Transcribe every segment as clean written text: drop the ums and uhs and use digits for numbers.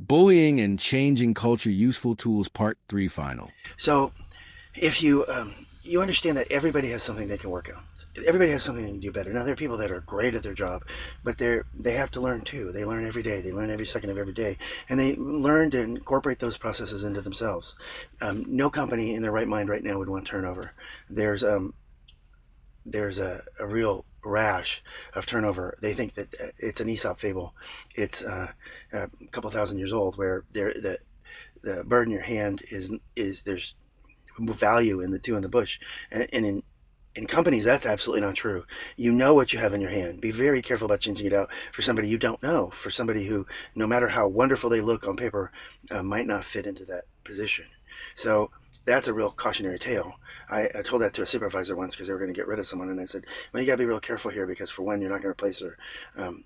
Bullying and Changing Culture Useful Tools, Part 3 Final. So if you understand that everybody has something they can work on. Everybody has something they can do better. Now there are people that are great at their job, but they have to learn too. They learn every day. They learn every second of every day, and they learn to incorporate those processes into themselves. No company in their right mind right now would want turnover. There's a real rash of turnover. They think that it's an Aesop fable. It's a couple thousand years old, where the bird in your hand is there's value in the two in the bush, and in companies, that's absolutely not true. You know what you have in your hand. Be very careful about changing it out for somebody you don't know, for somebody who, no matter how wonderful they look on paper, might not fit into that position. So that's a real cautionary tale. I told that to a supervisor once because they were going to get rid of someone, and I said, well, you got to be real careful here because, for one, you're not going to replace her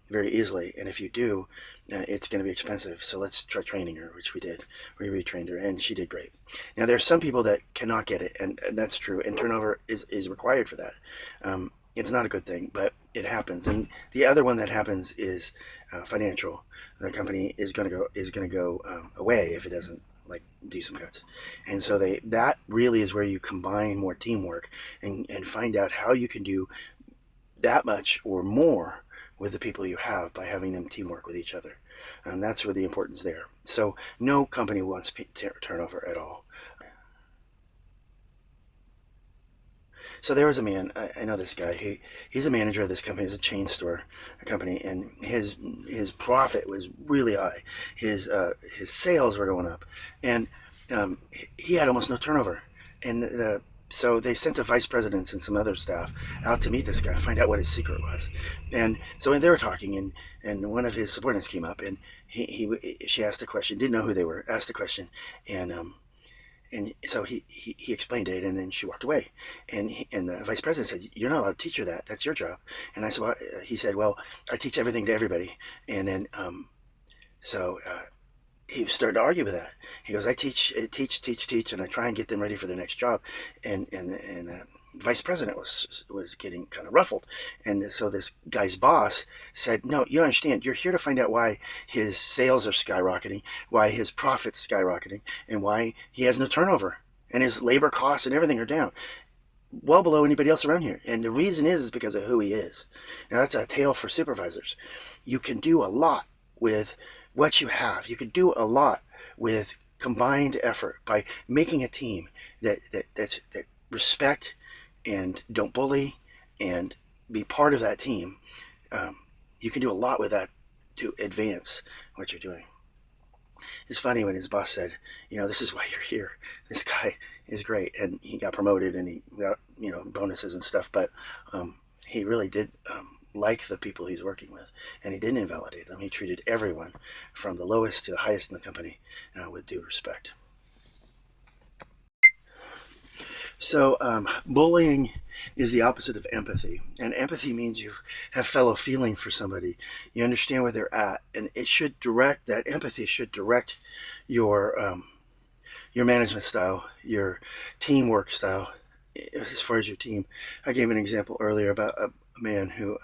very easily, and if you do, it's going to be expensive. So let's try training her, which we did. We retrained her, and she did great. Now, there are some people that cannot get it, and that's true, and turnover is required for that. It's not a good thing, but it happens. And the other one that happens is financial. The company is going to go away if it doesn't do some cuts. And so that really is where you combine more teamwork and find out how you can do that much or more with the people you have by having them teamwork with each other. And that's where the importance there. So no company wants turnover at all. So there was a man, I know this guy, he's a manager of this company. It's a chain store company, and his profit was really high. His sales were going up, and he had almost no turnover. And so they sent a vice president and some other staff out to meet this guy, find out what his secret was. And so when they were talking, and one of his subordinates came up, and she asked a question, didn't know who they were, asked a question, and so he explained it, and then she walked away. And the vice president said, "You're not allowed to teach her that. That's your job." And I said, "Well," he said, "Well, I teach everything to everybody." And then so he started to argue with that. He goes, "I teach, and I try and get them ready for their next job." And the vice president was getting kind of ruffled, and so this guy's boss said, "No, you don't understand. You're here to find out why his sales are skyrocketing, why his profits skyrocketing, and why he has no turnover, and his labor costs and everything are down, well below anybody else around here. And the reason is because of who he is." Now that's a tale for supervisors. You can do a lot with what you have. You can do a lot with combined effort by making a team that respect and don't bully and be part of that team. You can do a lot with that to advance what you're doing. It's funny when his boss said, "This is why you're here. This guy is great," and he got promoted and he got bonuses and stuff. But he really did like the people he's working with, and he didn't invalidate them. He treated everyone, from the lowest to the highest in the company, with due respect. So bullying is the opposite of empathy, and empathy means you have fellow feeling for somebody. You understand where they're at, and that empathy should direct your management style, your teamwork style, as far as your team. I gave an example earlier about a man who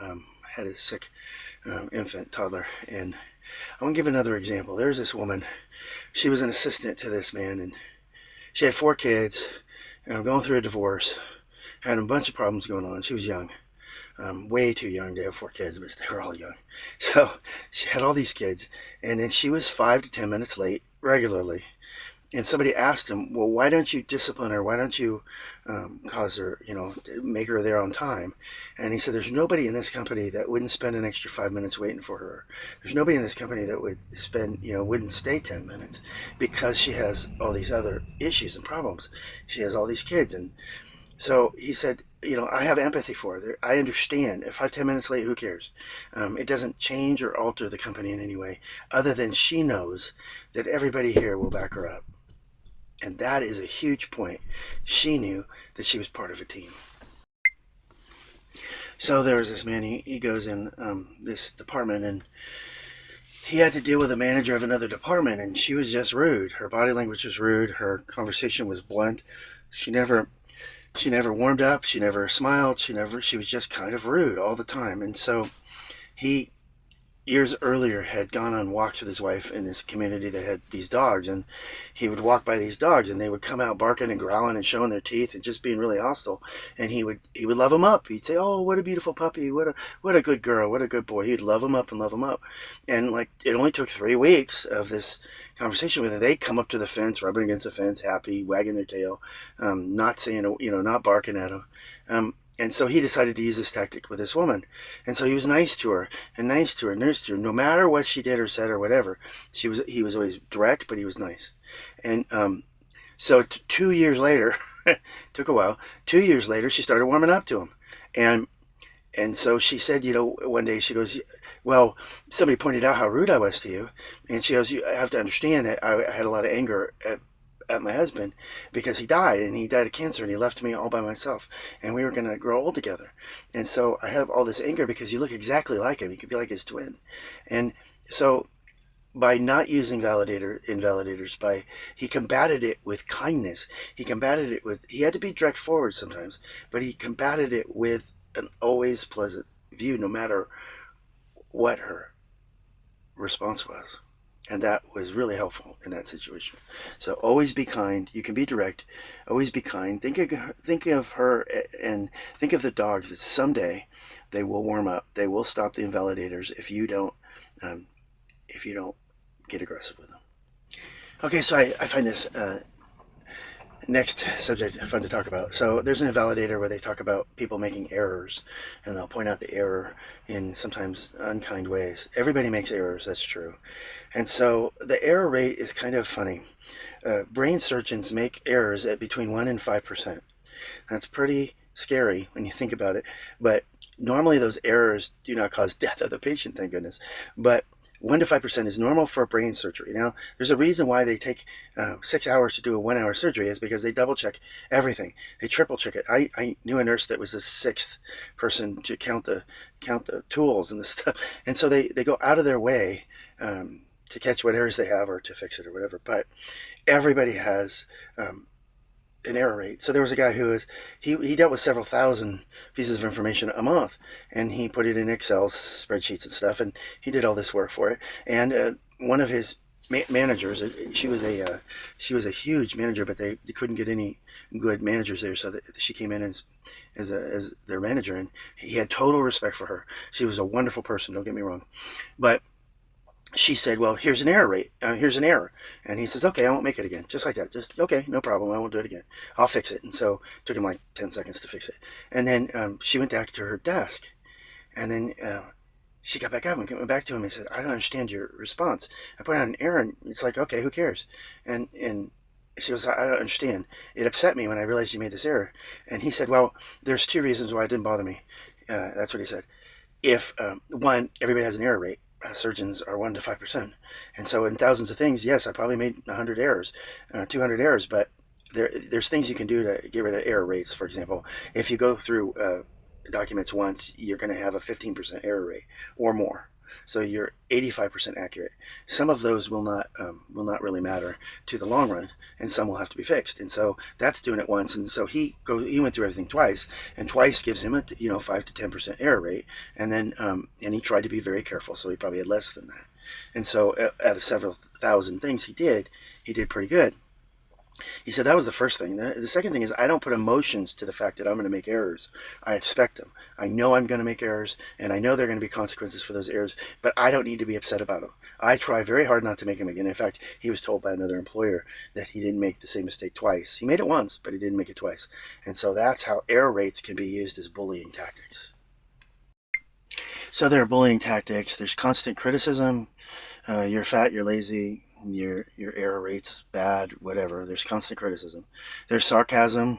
had a sick infant toddler, and I want to give another example. There's this woman. She was an assistant to this man, and she had 4 kids. Going through a divorce, had a bunch of problems going on. She was young, way too young to have 4 kids, but they were all young. So she had all these kids, and then she was 5 to 10 minutes late regularly. And somebody asked him, "Well, why don't you discipline her? Why don't you cause her, make her there on time?" And he said, "There's nobody in this company that wouldn't spend an extra 5 minutes waiting for her. There's nobody in this company that wouldn't stay 10 minutes because she has all these other issues and problems. She has all these kids." And so he said, "I have empathy for her. I understand. If I'm 10 minutes late, who cares? It doesn't change or alter the company in any way, other than she knows that everybody here will back her up." And that is a huge point. She knew that she was part of a team. So there was this man, he goes in this department, and he had to deal with a manager of another department, and she was just rude. Her body language was rude. Her conversation was blunt. She never warmed up. She never smiled. She was just kind of rude all the time. And so he years earlier had gone on walks with his wife in this community that had these dogs, and he would walk by these dogs and they would come out barking and growling and showing their teeth and just being really hostile, and he would love them up. He'd say, "Oh, what a beautiful puppy, what a good girl, what a good boy." He'd love them up and love them up. And like, it only took 3 weeks of this conversation with him. They'd come up to the fence, rubbing against the fence, happy, wagging their tail, not saying, not barking at him. And so he decided to use this tactic with this woman. And so he was nice to her, and nice to her, and nice to her. No matter what she did or said or whatever, he was always direct, but he was nice. And so 2 years later, took a while. 2 years later, she started warming up to him. And so she said, one day she goes, "Well, somebody pointed out how rude I was to you." And she goes, "You have to understand that I had a lot of anger at my husband, because he died of cancer, and he left me all by myself, and we were going to grow old together. And so I have all this anger because you look exactly like him. You could be like his twin." And so by not using invalidators, he combated it with kindness. He had to be direct forward sometimes, but he combated it with an always pleasant view, no matter what her response was. And that was really helpful in that situation. So always be kind. You can be direct. Always be kind. Think of her, and think of the dogs that someday they will warm up. They will stop the invalidators if you don't get aggressive with them. Okay, so I find this next subject fun to talk about. So there's an invalidator where they talk about people making errors, and they'll point out the error in sometimes unkind ways. Everybody makes errors, that's true. And so the error rate is kind of funny. Brain surgeons make errors at between 1 and 5%. That's pretty scary when you think about it, but normally those errors do not cause death of the patient, thank goodness. But 1 to 5% is normal for brain surgery. Now, there's a reason why they take 6 hours to do a 1 hour surgery, is because they double check everything. They triple check it. I knew a nurse that was the 6th person to count the tools and the stuff. And so they go out of their way to catch what errors they have or to fix it or whatever. But everybody has an error rate. So there was a guy who he dealt with several thousand pieces of information a month, and he put it in Excel spreadsheets and stuff, and he did all this work for it. And one of his managers, she was a huge manager, but they couldn't get any good managers there, so that she came in as their manager, and he had total respect for her. She was a wonderful person, don't get me wrong, but she said, "Well, here's an error rate. Here's an error." And he says, "Okay, I won't make it again." Just like that. Just, "Okay, no problem. I won't do it again. I'll fix it." And so it took him like 10 seconds to fix it. And then she went back to her desk. And then she got back up and went back to him and said, "I don't understand your response. I put out an error." And it's like, "Okay, who cares?" And she goes, "I don't understand. It upset me when I realized you made this error." And he said, "Well, there's 2 reasons why it didn't bother me." That's what he said. If, one, everybody has an error rate. Surgeons are 1 to 5%. And so in thousands of things, yes, I probably made 100 errors, 200 errors, but there's things you can do to get rid of error rates. For example, if you go through documents once, you're going to have a 15% error rate or more. So you're 85% accurate. Some of those will not really matter to the long run, and some will have to be fixed. And so that's doing it once. And so he went through everything twice, and twice gives him a 5 to 10% error rate. And then and he tried to be very careful, so he probably had less than that. And so out of several thousand things he did pretty good. He said that was the first thing. The second thing is, I don't put emotions to the fact that I'm going to make errors. I expect them. I know I'm going to make errors, and I know there are going to be consequences for those errors, but I don't need to be upset about them. I try very hard not to make them again. In fact, he was told by another employer that he didn't make the same mistake twice. He made it once, but he didn't make it twice. And so that's how error rates can be used as bullying tactics. So there are bullying tactics. There's constant criticism. You're fat, you're lazy, your error rate's bad, whatever. There's constant criticism. There's sarcasm.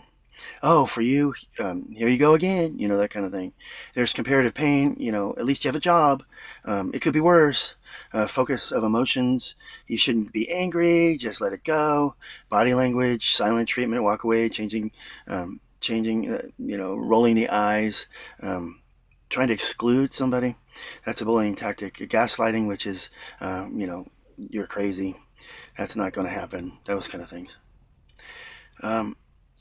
"Oh, for you, here you go again," that kind of thing. There's comparative pain. At least you have a job. It could be worse. Focus of emotions. You shouldn't be angry. Just let it go. Body language, silent treatment, walk away, changing, rolling the eyes, trying to exclude somebody. That's a bullying tactic. Gaslighting, which is, you're crazy. That's not going to happen. Those kind of things.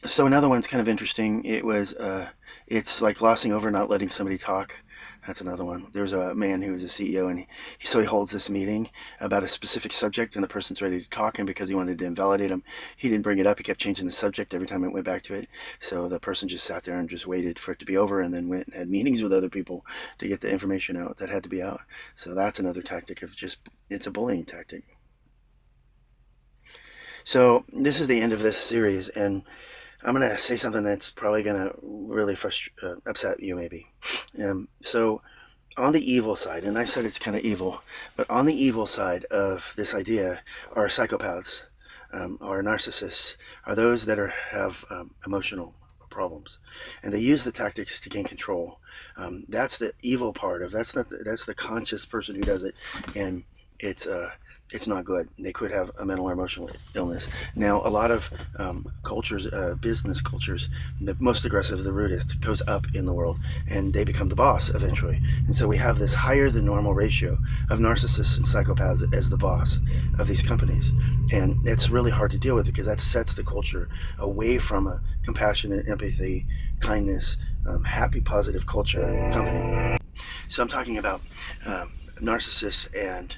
So another one's kind of interesting. It's like glossing over, not letting somebody talk. That's another one. There's a man who was a CEO, and he holds this meeting about a specific subject, and the person's ready to talk, and because he wanted to invalidate him, he didn't bring it up. He kept changing the subject every time it went back to it. So the person just sat there and just waited for it to be over, and then went and had meetings with other people to get the information out that had to be out. So that's another tactic of it's a bullying tactic. So this is the end of this series, and I'm going to say something that's probably going to really upset you, maybe. So on the evil side, and I said it's kind of evil, but on the evil side of this idea are psychopaths, are narcissists, are those that have emotional problems, and they use the tactics to gain control. That's the evil part of that's the conscious person who does it, and it's not good. They could have a mental or emotional illness. Now, a lot of cultures, business cultures, the most aggressive, the rudest, goes up in the world, and they become the boss eventually. And so we have this higher than normal ratio of narcissists and psychopaths as the boss of these companies. And it's really hard to deal with because that sets the culture away from a compassionate, empathy, kindness, happy, positive culture company. So I'm talking about narcissists and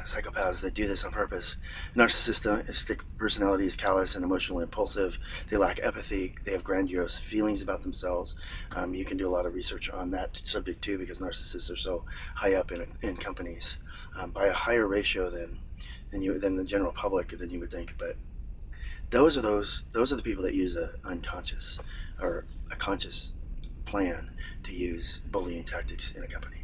psychopaths that do this on purpose. Narcissistic personality is callous and emotionally impulsive. They lack empathy. They have grandiose feelings about themselves. You can do a lot of research on that subject too, because narcissists are so high up in companies by a higher ratio than the general public than you would think. But those are the people that use a unconscious or a conscious plan to use bullying tactics in a company.